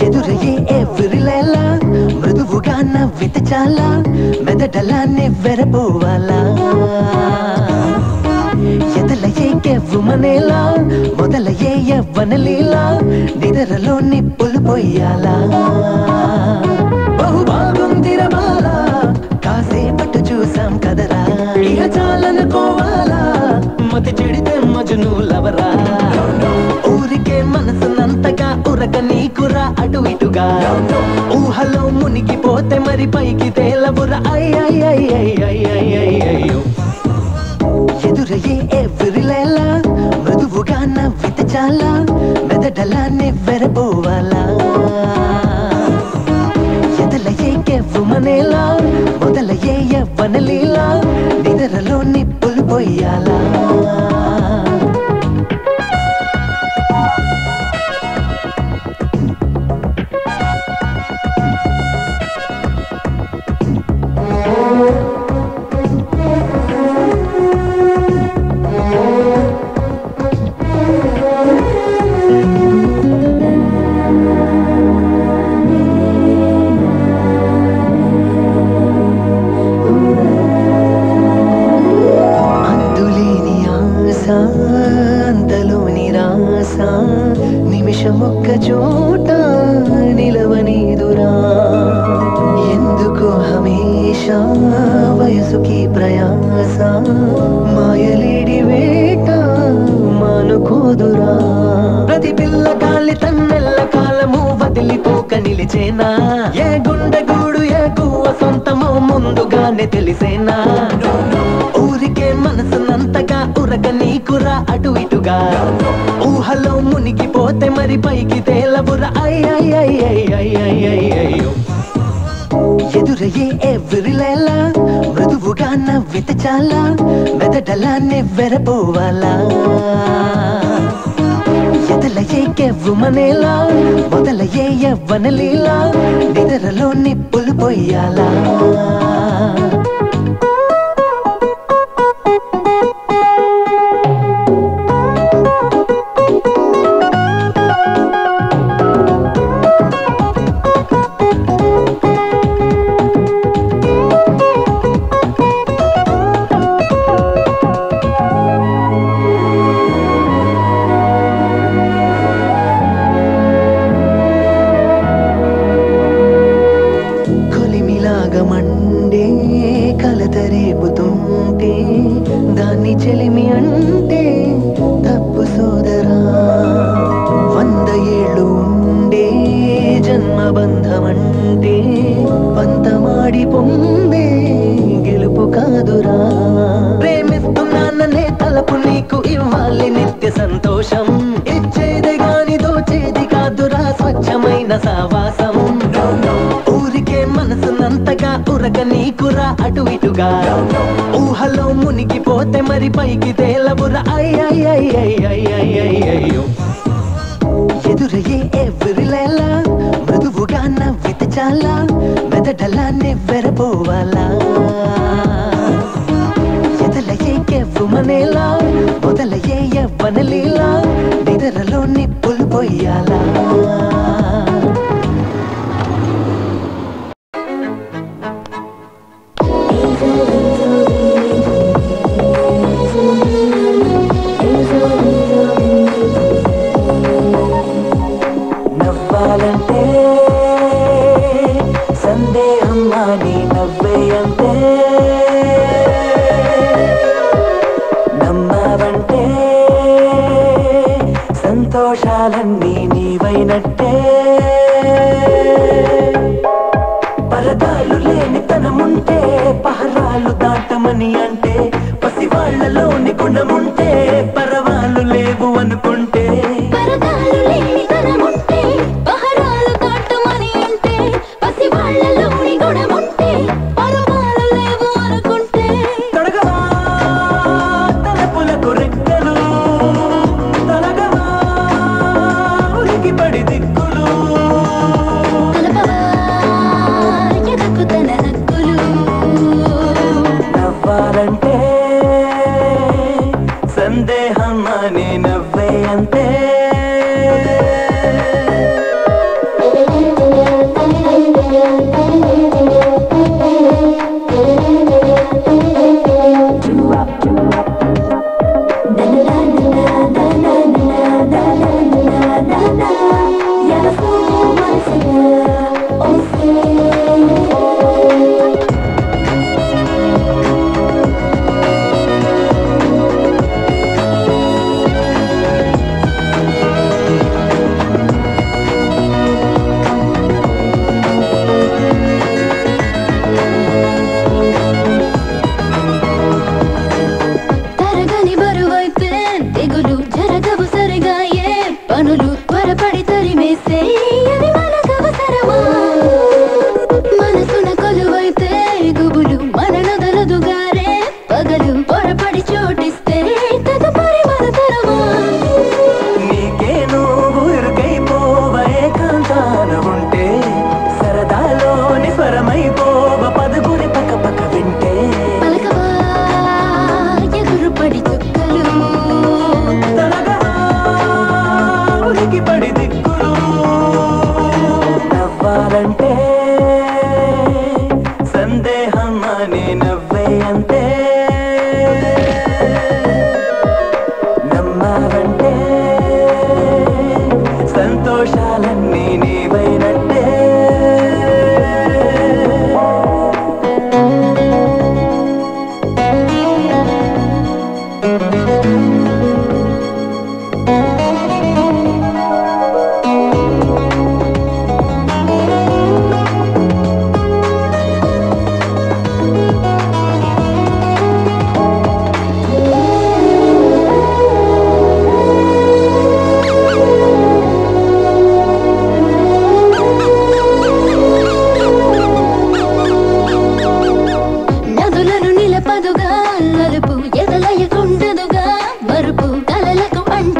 ఎదురయ్యే ఎవ్వరిలేలా మృదువుగా నవ్వితే చాలా మెదడలా నెవ్వెరపోవాలా ఎదలయ్యే కెవ్వుమనేలా మొదలయ్యే యవ్వనలీలా నిద్రలో నిప్పులు పొయ్యాలా బహు బాగుందిరా బాలా కాసేపట్టు చూసాం కదరా ఇక చాలనుకోవాలా మతి చెడితే మజును లవరా ఊరికే మనసునంతగా ఉరక నీకురా అటు ఇటుగా ఊహలో మునిగిపోతే మరి పైకి తేలవురా అయ్యో ఎదురయ్యే ఎవ్వరిలేలా మృదువుగా నవ్వితే చాలా మెదడలా నెవ్వెరపోవాలా ఎదలయ్యే కెవ్వుమనేలా మొదలయ్యే యవ్వనలీలా నిద్రలో నిప్పులు పొయ్యాలా అంతలోని రాస నిమిషమొక్క చోట నిలవనీదురా ఎందుకో హమేషా వయసుకి ప్రయాస మాయలేడి వేట మానుకోదురా ప్రతి పిల్ల గాలి తన్నెల్ల కాలము వదిలిపోక నిలిచేనా ఏ గుండెగూడు ఏ గువ్వ సొంతమో ముందుగానే తెలిసేనా ఊరికే మనసునంతగా ఉరక నీకురా అటు ఇటుగా ఊహలో మునిగిపోతే మరి పైకి తేలవురా అయ్యో ఎదురయ్యే ఎవ్వరిలేలా మృదువుగా నవ్వితే చాలా మెదడలా నెవ్వెరపోవాలా ఎదలయ్యే కెవ్వుమనేలా మొదలయ్యే యవ్వనలీలా నిద్రలో నిప్పులు పొయ్యాలా మండే కలతరేపుతుంటే దాన్ని చెలిమి అంటే తప్పు సోదరా 100 ఏళ్ళు ఉండే జన్మబంధమంటే పంతమాడి పొందే గెలుపు కాదురా ప్రేమిస్తున్నాననే తలపు నీకు ఇవ్వాలి నిత్య సంతోషం ఇచ్చేది గాని దోచేది కాదురా స్వచ్ఛమైన సావాసం ఊరికే మనసునంతగా ఉరక నీకురా అటు ఇటుగా ఊహలో మునిగిపోతే మరి పైకి తేలవురా అయ్యో ఎదురయ్యే ఎవ్వరిలేలా మృదువుగా నవ్వితే చాలా మెదడలా నెవ్వెరపోవాలా ఎదలయ్యే కెవ్వుమనేలా మొదలయ్యే యవ్వనలీలా నిద్రలో నిప్పులు పొయ్యాలా నవ్వాలంటే సందేహం మాని నవ్వేయంటే నమ్మావంటే సంతోషాలన్నీ నీవైనట్టే పరదాలు లేని తనముంటే పహరాలు దాటమని అంటే పసివాళ్లలోని గుణముంటే పరవాలు లేవు అనుకుంటే పరదాలు లేని తనముంటే పహరాలు దాటమని అంటే పసివాళ్లలోని గుణముంటే పరవాలు లేవు అనుకుంటే తొడగవా తలపులకు రెక్కలు తొలగవా ఉరికి పడి దిక్కులు నవ్వాలంటే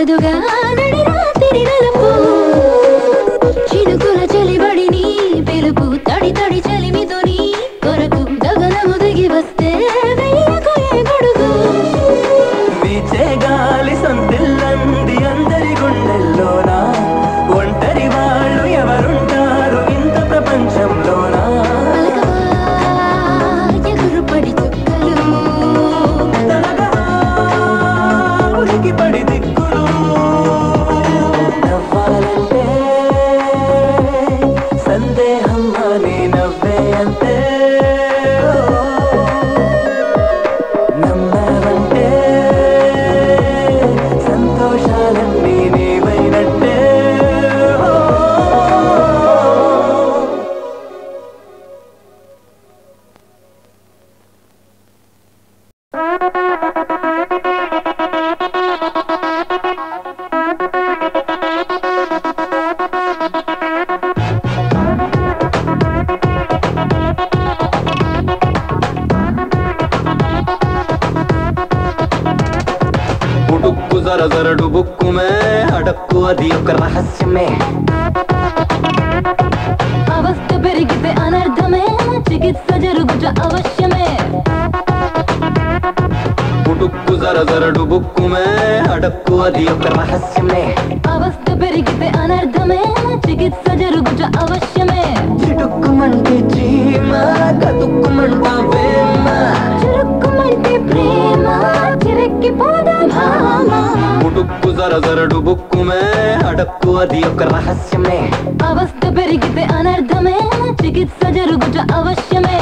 తప్పదుగా నడి రాత్రి నలుపు చినుకుల చలిబడిని పిలుపు తడి తడి చలిమితోని కొరకు గగనము దిగి వస్తే వెయ్యకు ఏ గొడుగు వీచే గాలి సొంతిల్లంది అందరి గుండెల్లోనా ఒంటరి వాళ్ళు ఎవరుంటారు ఇంత ప్రపంచంలోనా ఎగురుపడి చుక్కలు ఉలికి పడి దిక్కులు నవ్వాలంటే సందేహం అని నవ్వే అంతే నమ్మావంటే సంతోషాలన్నీ నీవైనట్టే ఉడుక్కు జర జరడు బుక్కుమే అడక్కు అది ఒక రహస్యమే అవస్థ పెరిగితే అనర్థమే చికిత్స జరుగుట అవశ్యమే ఉడుక్కు జర జరడు బుక్కుమే అడక్కు అది ఒక రహస్యమే అవస్థ పెరిగితే అనర్థమే చికిత్స జరుగుట అవశ్యమే చిటుక్కుమంటే చీమ కతుక్కుమంటా వేమ చురుక్కుమంటే ప్రేమ చిరెక్కిపోదా భామ ఉడుక్కు జర జరడు బుక్కుమే అడక్కు అది ఒక రహస్యమే అవస్థ పెరిగితే అనర్థమే చికిత్స జరుగుట అవశ్యమే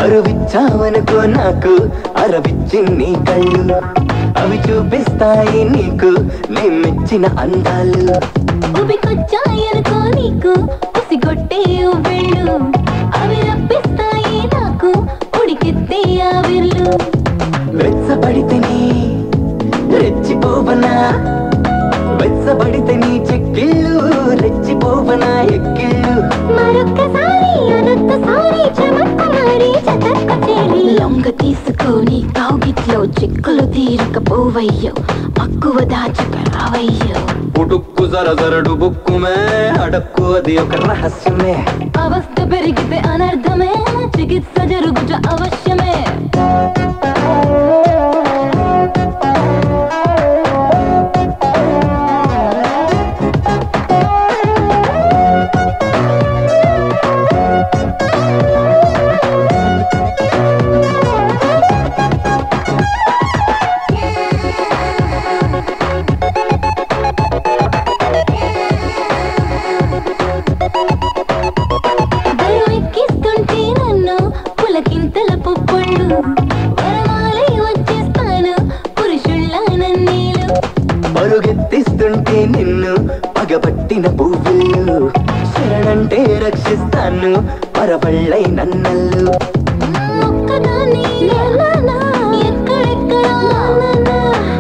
అరువిచ్చావనుకో నాకు అరవిచ్చి నీ కళ్ళు అవి చూపిస్తాయి నీకు నే మెచ్చిన అందాలు ఉబికొచ్చాయనుకో నీకు ఉసిగొట్టే వెళ్ళు అవి రప్పిస్తాయి నాకు ఉడికెత్తే ఆవిర్లు వెచ్చబడితే నీ రెచ్చిపోవనా వెచ్చబడితే నీ చెక్కిళ్ళు రెచ్చిపోవనా ఎక్కిళ్ళు మరొక్కసారి అనొక్కసారి చమక్కుమారి చతక్క చేరి లొంగ తీసుకొని కౌగిట్లో చిక్కులు తీరకపోవయ్యో మక్కువ దాచక రావయ్యో ఉడుక్కు జర జరడు బుక్కుమే అడక్కు అది ఒక రహస్యమే అవస్థ పెరిగితే అనర్థమే చికిత్స జరుగుట అవశ్యమే ఎక్కిస్తుంటే నన్ను పులకింతల పుప్పళ్ళు వరమాలై వచ్చేస్తాను పురుషుళ్ళ నన్నీలు పరుగెత్తిస్తుంటే నిన్ను పగబట్టిన పువ్వులు శరణంటే రక్షిస్తాను పరవళ్ళై నన్నల్లు ఒక్కదాన్ని ఎక్కడెక్కడ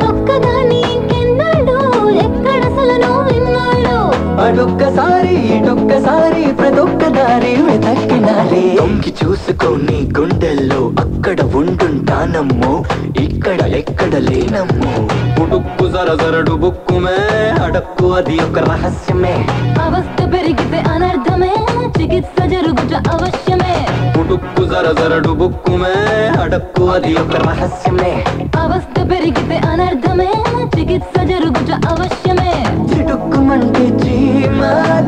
ఒక్కదాన్ని ఇంకెన్నాడు ఎక్కడసలను విన్నాడు అడొక్కసారి ఇటొక్కసారి ప్రతొక్క దారి వెతక్కినాలే తొంగి చూసుకొని గుండెల్లో అక్కడ ఉండుంటానమ్మో ఇక్కడ ఎక్కడ లేనమ్మో ఉడుక్కు జర జరడు బుక్కుమే అడక్కు అది ఒక రహస్యమే అవస్థ పెరిగితే అనర్థమే చికిత్స జరుగుట అవశ్యమే ఉడుక్కు జర జరడు బుక్కుమే అడక్కు అది ఒక రహస్యమే అవస్థ పెరిగితే అనర్థమే చికిత్స జరుగుట అవశ్యమే చిటుక్కుమంటే చీమ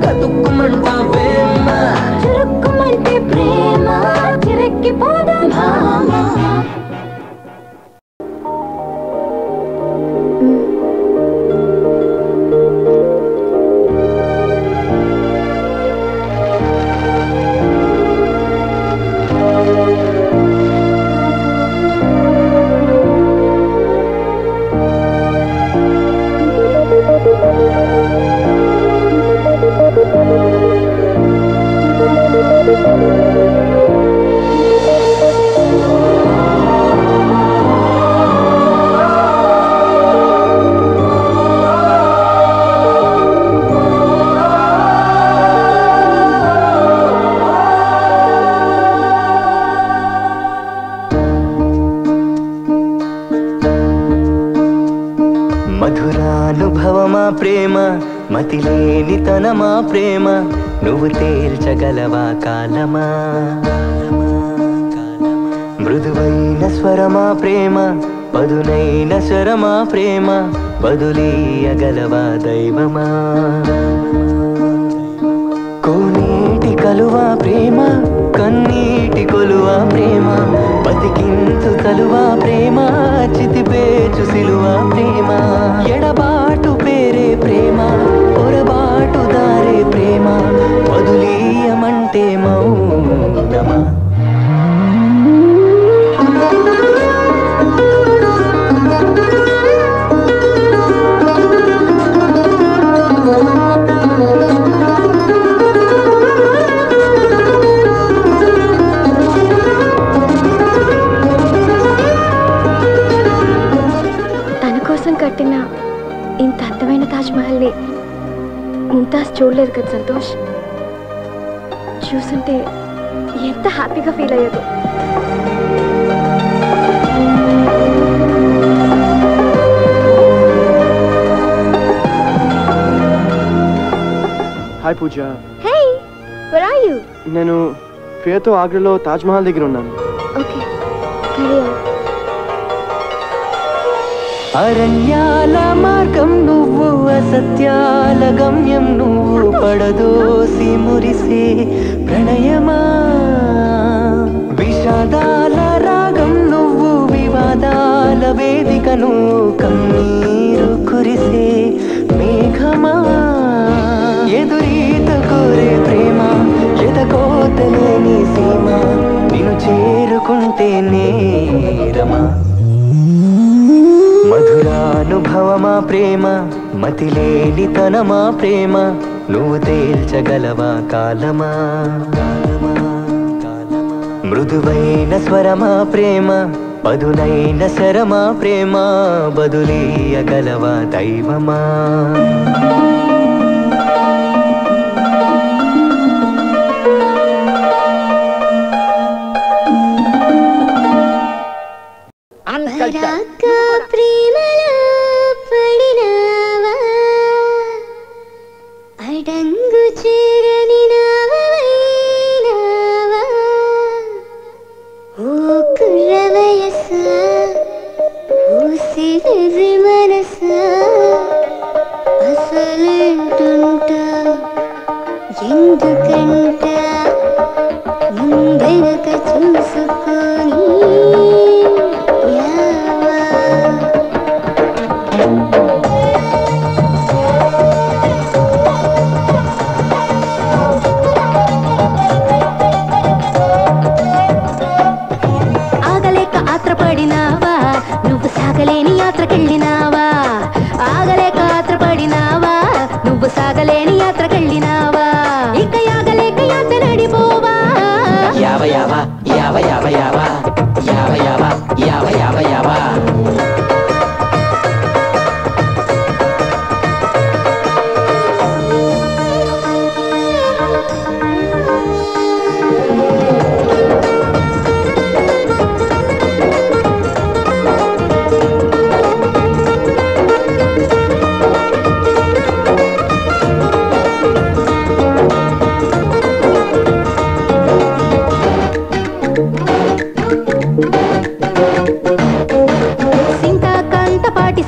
కతుక్కుమంటా వేమ చురుక్కుమంటే ప్రేమ చిరెక్కిపోదా భామ మతిలేని తనమా ప్రేమ నువ్వు తేల్చగలవా కాలమా మృదువైన స్వరమా ప్రేమ పదునైన స్వరమా ప్రేమ బదులీయగలవా దైవమా కోనేటి కలువా ప్రేమ కన్నీటి కొలువా ప్రేమ బతికింతు తలువా ప్రేమ చితిపేచు సిలువా ప్రేమ ఎడబాటు పేరే ప్రేమ పొరబాటు దారే ప్రేమ వదులీయమంటే మౌనమా కట్టిన ఇంత అందమైన తాజ్మహల్ని ముంతాజ్ చూడలేదు కదా సంతోష్. చూస్తుంటే ఎంత హ్యాపీగా ఫీల్ అయ్యేదో. Hi Pooja. Hey, where are you? నేను ప్రియతో ఆగ్రాలో తాజ్మహల్ దగ్గర ఉన్నాను. Okay, carry on. అరణ్యాల మార్గం నువ్వు అసత్యాల గమ్యం నువ్వు పడదోసి మురిసే ప్రణయమా విషాదాల రాగం నువ్వు వివాదాల వేదిక నువ్వు కన్నీరు కురిసే మేఘమా ఎదురీత కోరే ప్రేమ ఎదకోతలేని సీమ నిన్ను చేరుకుంటే నేరమా మధురానుభవమా ప్రేమ మతిలేని తనమా ప్రేమ నువ్వు తేల్చగలవా కాలమా మృదువైన స్వరమా ప్రేమ పదునైన శరమా ప్రేమ బదులీయగలవా దైవమా ప్రేమలో పడినావా అడంగు చేరని నావైనావా ఓ కుర్ర వయసా ఓ సిరి మనసా అసలేంటుంటా ఎందుకంట ముందెనక చూసుకొని ఆగలేక ఆత్రపడినావా నువ్వు సాగలేని యాత్రకెళ్ళినావా ఆగలేక ఆత్రపడినావా నువ్వు సాగలేని యాత్రకెళ్ళినావా ఇక యాగలేక యాత్ర నడిపోవా యావ యావ యావ యావ యావ యావ యావ యావ యావ యావ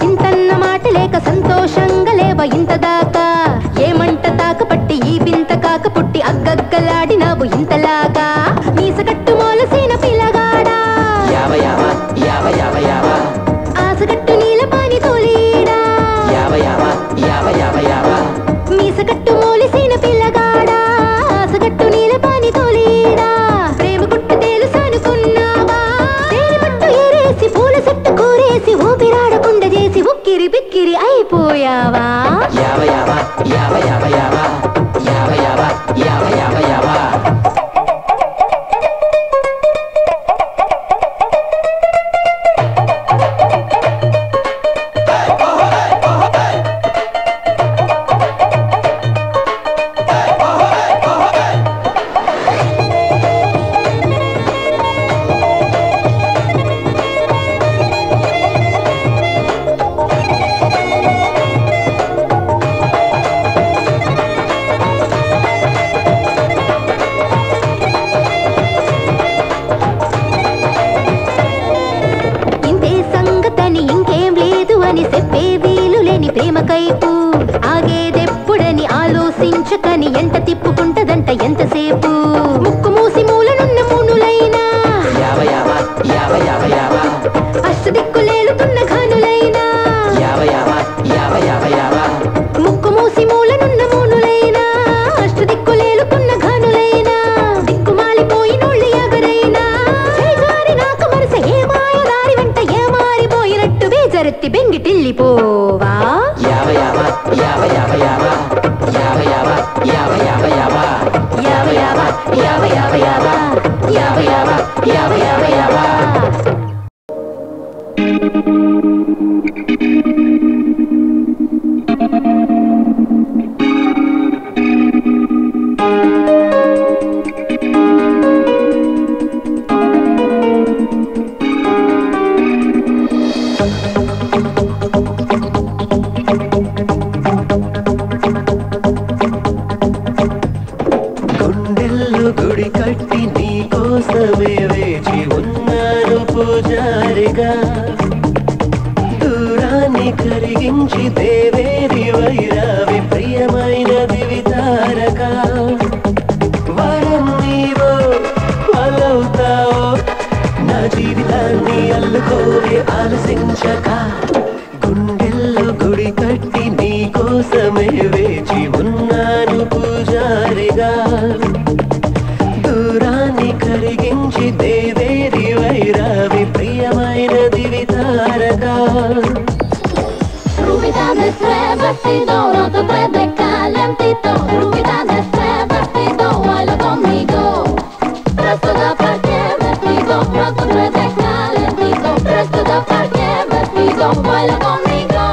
సింతన్న మాట లేక సంతోషంగా లేవ ఇంత దాకా ఏమంట తాకపట్టి ఈ బింత కాక పుట్టి అగ్గగ్గలాడినావు ఇంతలాగా మీసకట్టు మోలసిన పిల్లగాడా యావ యావ యావ యావ యావ ఆసగట్టు నీల పాని తోలీడా యావ యావ యావ యావ యావ మీసకట్టు మోలసిన పిల్లగాడా ఆసగట్టు నీల పాని తోలీడా ప్రేమ గుట్టు తెలుసనుకున్నావా తేనె పట్టు ఏరేసి పూల చెట్టు కూరేసి ఊపిరాడకుండా చేసి ఉక్కిరి బిక్కిరి అయిపోయావా యావ యావ యావ యావ యావ యావ యావ యావ యావ యావ గుడి కట్టి నీ కోసమే వేచి ఉన్నాను పూజారిగా దూరాన్ని కరిగించి దేవేరి వైరావి ప్రియమైన దివితారక వరం నీవో అలవుతావో నా జీవితాన్ని అల్లుకోవే ఆలసించక గుండెల్లో గుడి కట్టి నీ కోసమే వేచి ఉన్నాను పూజారిగా దూరాన్ని కరిగించి దేవేరి వైరావి ప్రియమైన దివితారగా Rubita de tres vestido, no te puedes calentito. Rubita de tres vestido, baila conmigo. Presto da cualquier vestido, no te puedes calentito. Presto da cualquier vestido, baila conmigo.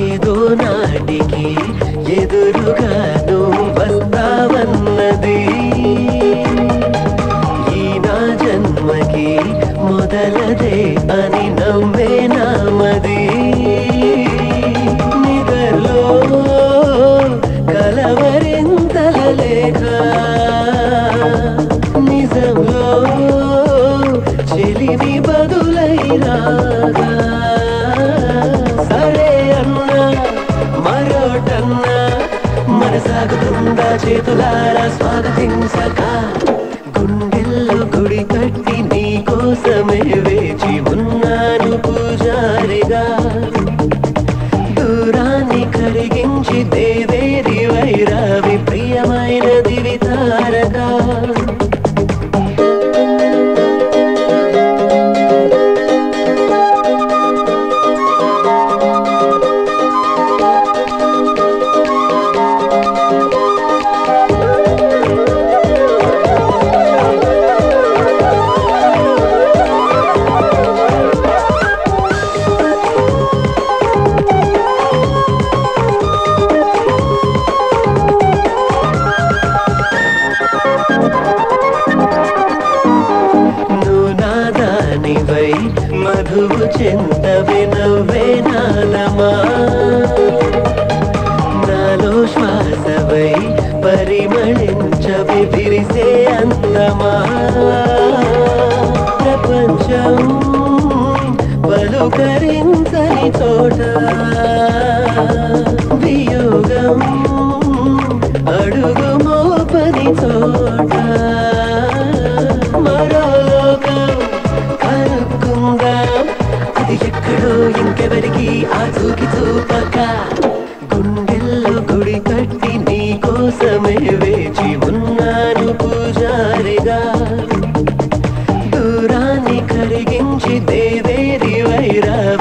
ఏదో నాటికి ఎదురుగాను వస్తావన్నది ఈ నా జన్మకి మొదలదే అని నమ్మే నామది నిదర్లో కలవరింతల లేఖ నిజంలో చెలిమి బదులైరాగా సరే అన్నా మరోటన్నా మనసాగుతుందా చేతులారా స్వాగతించక గుండెల్లో గుడి కట్టి నీ కోసమే వేచి ఉన్నాను పూజారిగా దూరాన్ని కరిగించి దేవేరి వైరావి ప్రియమైన దివితారగా మధువు చెందవే నవ్వే నాదమా నాలో శ్వాసవై పరిమళించవే విరిసే అందమా ప్రపంచం పలుకరించని చోట వియోగం అడుగు మోపని చోట మరో లోకం కనుక్కుందాం అది ఎక్కడో ఇంకెవరికి ఆచూకి చూపక గుండెల్లో గుడి కట్టి నీ కోసమే వేచి ఉన్నాను పూజారిగా దూరాన్ని కరిగించి దేవేరి వైరావి